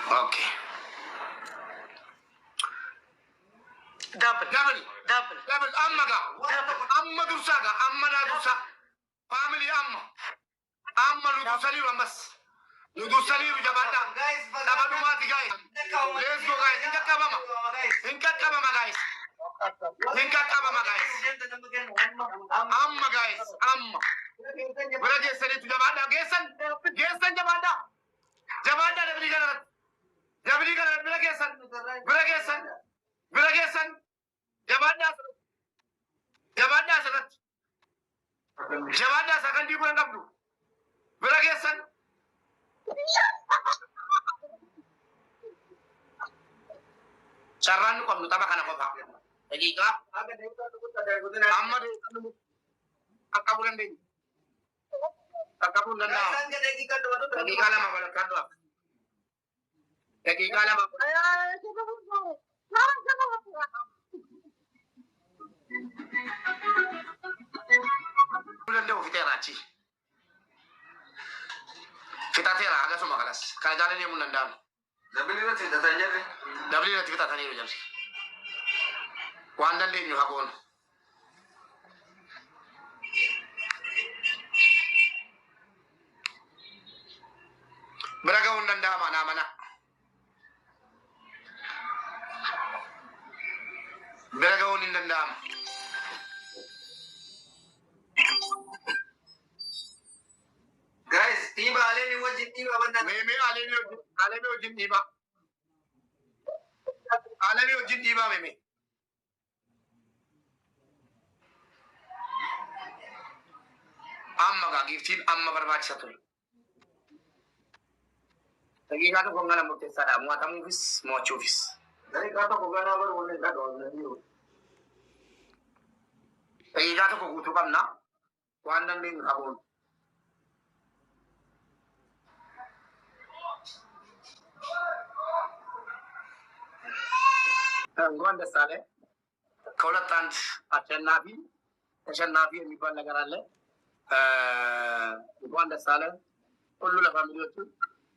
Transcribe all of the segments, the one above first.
Okay. Double. Amma dursaga. Amma na dursa. Family amma. Amma nu dursani bas. Nu dursani jabada. Dabadu mati guys. Let's go guys. Inka kabama guys. Amma guys. Amma. Berarti seni tu jabada. Gesan jabada. Jabada Dabli kana Biragesan. Jabada sanat. Jabada sakan di bulan kabdu. Biragesan. Saran ko mutaba kana ko ba. Lagi ka? Amma de akabulan din. Akabulan na. Lagi ka lang mabalak ka do. Lagi ka lang bulan dewo fiteraci. Kita tera aga semua kelas. Kalau jalan dia munandam. Dabli nanti kita tanya dulu jadi. Wandan dia nyuhagon. Beraga undanda mana. Beraga undandam. Guys, tiba aleni wajib tiba benda. Meme aleni wajib tiba. Aleni wajib tiba meme. Amma ka giftin amma barbaachisa ture. Lagi kata ko ngala murte sada mo atamu fis mo chufis. Lagi kata ko gana bar wone da do na niyo. Lagi kata ko gutu kam na. Wandan din habon. Gwanda sale kaulat Nabi የሚባል ነገር አለ። እንኳን ደስ አለ ሁሉ ለፋሚሊዎቹ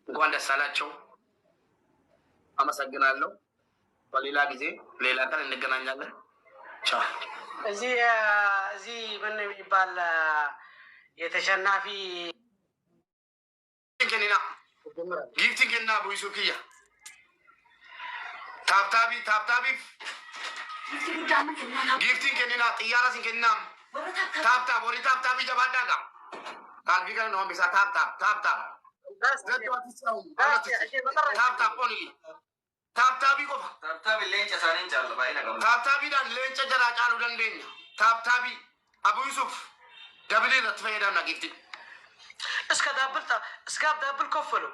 እንኳን ደስ አላቸው። አመሰግናለሁ። በሌላ ጊዜ ሌላ ቀን እንገናኛለን። ቻው። እዚህ ምን የሚባል የተሸናፊ ከኒና ጊፍቲንግና ቡይሱክያ ታብታቢ ጊፍቲንግ ከኒና ጥያራሲን ከኒና ታብታብ ወሪ ታብታቢ ጀባዳጋ ካልቢ ከነ ነው ቢሳ ታብታብ ታብታብ ኦንሊ ታብታቢ ቆፋ ታብታቢ ሌንጨ ሳኔን ጫለ ባይና ጋር ታብታቢ ዳን ሌንጨ ጀራ ጫሉ ደንደኛ ታብታቢ አቡ ዩሱፍ ደብል ለተፈየዳና ጊፍቲ እስከ ዳብል ከፈሉ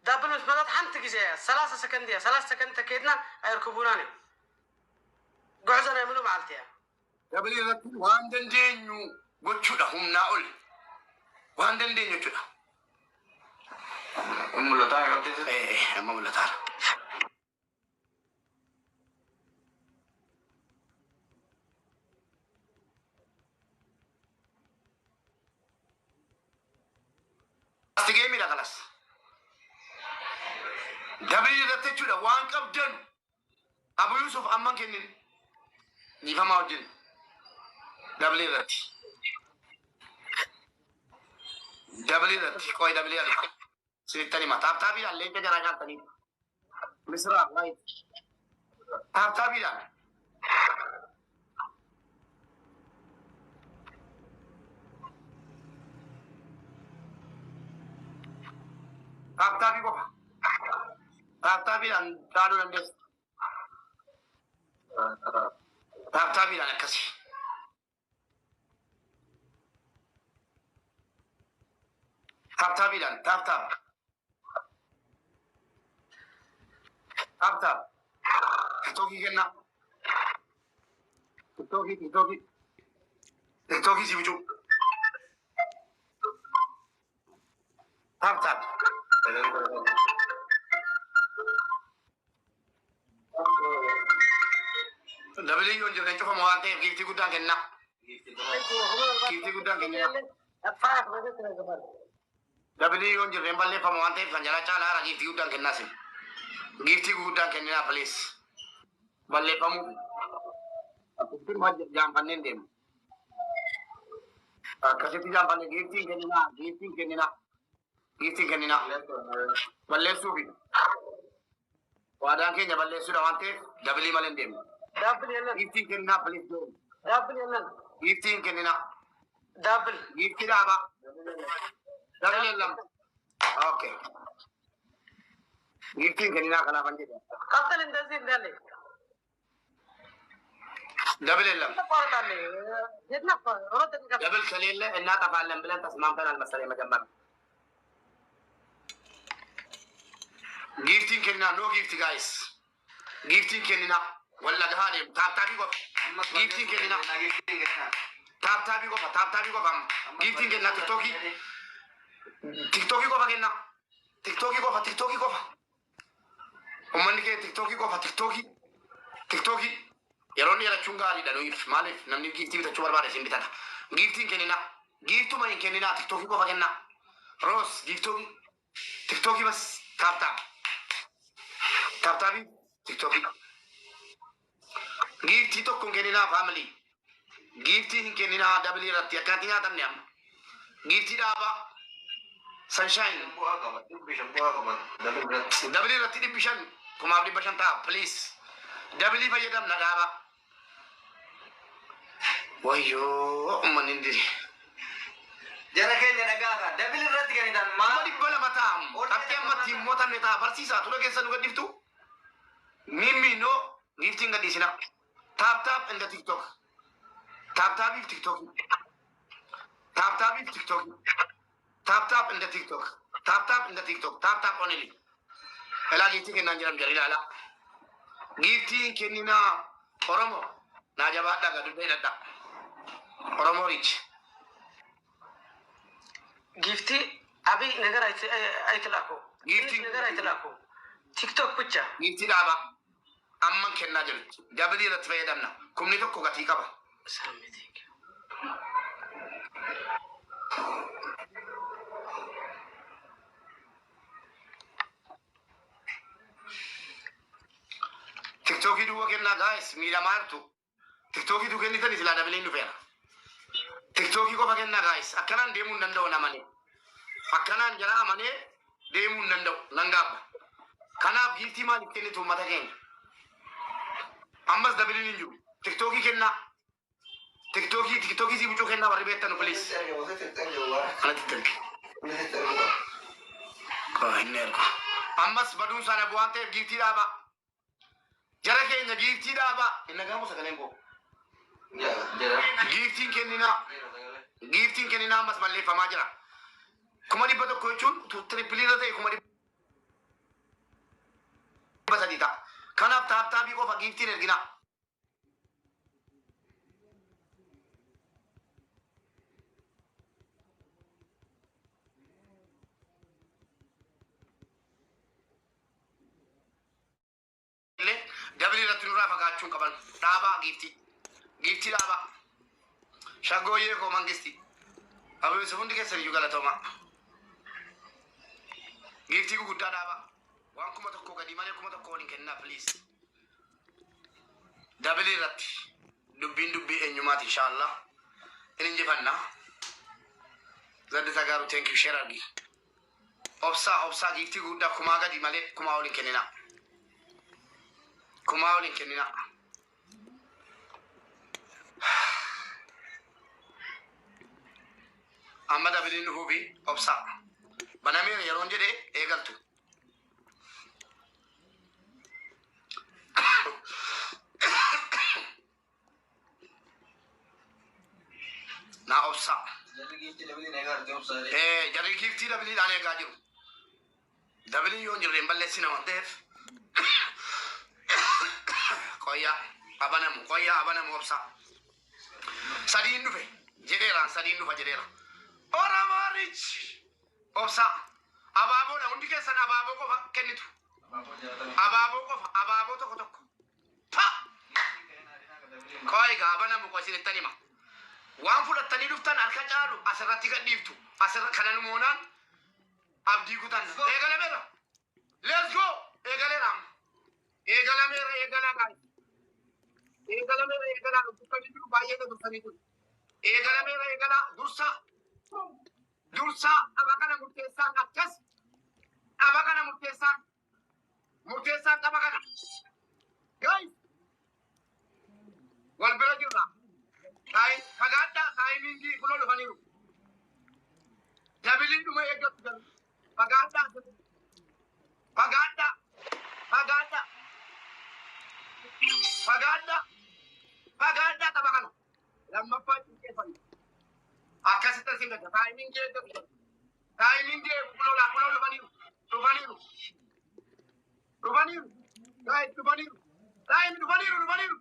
ዳብል ማለት አንተ ጊዜ 30 ሰከንድ ተከድና አይርክቡና ነው ጉዕዘና ምኑ ማልቲያ ደብል ለቱ ዋንደንደኙ ጎቹዳ ሁምናኡል ዋንደንደኙ ቹዳ ሙለታ ያውቴ ሙለታ Astigemi la kalas. Dabli datte chuda wan qabdan. Abu Yusuf amman kenin. Ni fama wajin. Dabli datti koi dabli ali. Sitani ma tabi alle ke jara kan tani. Misra right. Tabi da. Tabi ko. Tabi dan dalu dan des. Tabi dan kasih. Tabi dan tap. Toki kena. Toki si bujuk. Tap. Dabli yon jo nencho mo ante gifti gudang kenna. Dabli yon jo remballe mo ante kanjara chala ra gifti gudang kenna sim. Giftii guddaa kenninaa please. Balleeffamuu. Akkasitti jaanfanneen deemu. Akkasitti jaanfannee giftiin kenninaa. Giftiin kenninaa. Giftiin kenninaa. Balleessuufi. Waadaan keenya balleessuudha waan ta'eef dabilii malee hin deemu. Daabbil yennan. Giftiin kenninaa please deemu. Daabbil yennan. Giftiin kenninaa. Daabbil. Giftii dhaabaa. Dabilii lama. Okay. Giftiin kenninaa kanaafan jedhe. ቀጥል እንደዚህ እንዳለ ደብል የለም። ተቋርጣለህ የት ነበር? ደብል ከሌለ እናጠፋለን ብለን ተስማምተናል መሰለኝ መጀመሪያ። ጊፍቲን kenninaa no gift guys. Giftiin kenninaa walla gahaa deemu taaptaabii qofa. Giftiin kenninaa taaptaabii qofa taaptaabii qofa. Giftiin kennaa tiktookii qofa kennaa tiktookii qofa. Ummanni kee tiktookii qofa tiktookii yeroo inni yarachuun gaariidha nuyi maaliif namni giiftii bitachuu barbaade isin bitata. Giiftiin kenninaa giiftuma hin kenninaa tiktookii qofa kennaa. Roos tiktookii bas taaptaabii tiktookii. Giiftii tokko hin kenninaa faamilii. Giiftii hin kenninaa dabilii irratti akkatti nyaatamne amma. Giiftii dhaabaa sunshine. Dabilii irratti 500 kumaaf 500 ta'a please. Dabilii fayyadamna dhaabaa. Wayyoo ummanni hin diri. Jara keenya dhagaadha. Dabili irratti kennitan Amma 200 ta'a. Takkee ammatti hin mootamne ta'a. Barsiisaa tura keessa nu gaddiftu. Mimmi no giftiin gadhiisina. Taap in the TikTok. Taap TikTok. Taap in the TikTok. Taap in the TikTok. Taap only. Ela giftii kennan jiram jari laala. Giftiin kennina Oromo. Na jabaadha gadu dheedadha. Oromo rich. ጊፍቲ አብይ ነገር አይትላኩ ጊፍቲ ነገር አይትላኩ ቲክቶክ ብቻ ጊፍቲ ዳባ አማን ከና ጅርት ዳብሊ ረት ፈየዳና ኩምኒ tokko gatii qaba ቲክቶክ ዱ ወገና ጋይስ ሚራማርቱ ቲክቶክ ዱ ከኒተን ስላ ዳብሊ ንፈራ ቲክቶክ ቆፋ ከና ጋይስ አከናን ደሙ እንደው ናማኔ አከናን ጀራ ማኔ ደሙ እንደው ነንጋባ ከናፍ ጊፍቲ ማን ከኒቱ ማታገኝ አምባስ ደብሊን እንጁ ቲክቶክ ከና ቲክቶክ ሲቡጮ ከና ወርቤታ ነው ፕሊዝ አለትተን ኮይነርኩ አምባስ በዱን ሳነ ቡአንቴ ጊፍቲ ዳባ ጀራ ከኛ ጊፍቲ ዳባ እነጋሙ ሰከለንኮ Giftiin kenninaa ammas balleeffamaa jira. 100 tokko jechuun tirippiliirra ta'e 300 ta'a. Kanaaf taaptaabii qofa giftiin ergina. Dabli irratti nurraa fagaachuun qaban dhaabaa giftii. Gifti dhaaba shaggooyyee koo mangisti abeessa hundi keessa iyyuu galatooma giftii guguddaa dhaaba waan 1,000 gadi malee 1,000 waliin kennaa please dabili irratti dubbii eenyumaati inshallah in injifannaa zadda sagaaru thank you share argi obsaa giftii guddaa kumaa gadi malee kumaa waliin kennina amma dabiliin dhufuufi obsaa banamee yeroon jedhe eegaltu na obsaa jarri giftii dabiliidhaan eegaa jiru dabiliin yoon jirreen balleessina waan ta'eef qoyyaa abanamu obsaa sadiin dhufe jedheera Oromoo rich obsa abaaboodha hundi keessan abaaboo qofa kennitu abaaboo tokko pa qoy gaabanamu qoisinittan hima waan fudhattanii dhuftan harka caalu asirratti gadhiiftu asirra kanan moonaan abdii kutan eegalameera let's go eegaleedhaam eegalameera eegalaa gaa'e eegalameera eegalaa dubbisanii jiru baay'ee dubbisanii jiru eegalameera eegalaa dursa dhaba kana murteessaan akkas dhaba kana murteessaan dhaba kana guys wal bira jirra fagaadhaa taayimiingii kunoo dhufaniiru dabiliin dhuma eeggatu jiru fagaadhaa fagaadhaa fagaadhaa fagaadhaa dhaba kana lammaffaa cinqeeffame akkasitti sin gaja taayimiingii eeggatu jiru taayimiingii kunoo dhufaniiru guys dhufaniiru dhufaniiru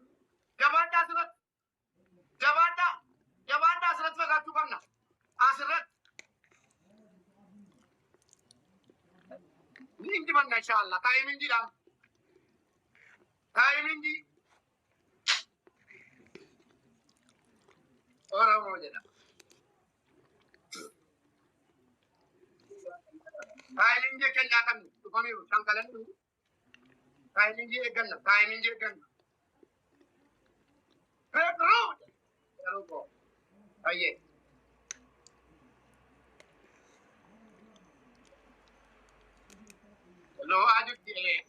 jabaadhaa asirratti fagaachuu qabna asirratti ni injifanna inshallah taayimiingiidhaan oromoo jedha taayimiingii keenyaa kan dhufaniiru shankalan taayimiingii eegganna Pedro! Oye. Lo aja que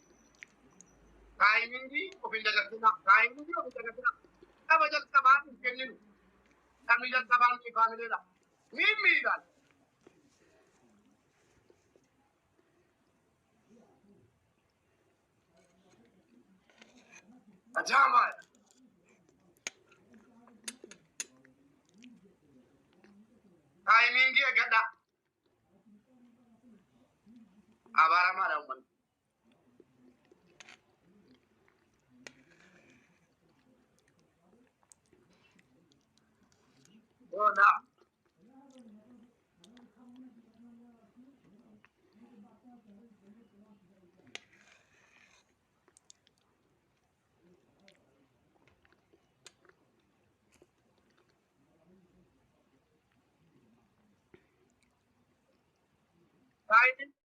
timing of indagasina. Apa jalan kaban kenin. Kami jalan kaban di family lah. Mimi kan. Ajama. Timing dia gada. Abara mana umpan. Oh dah. Timing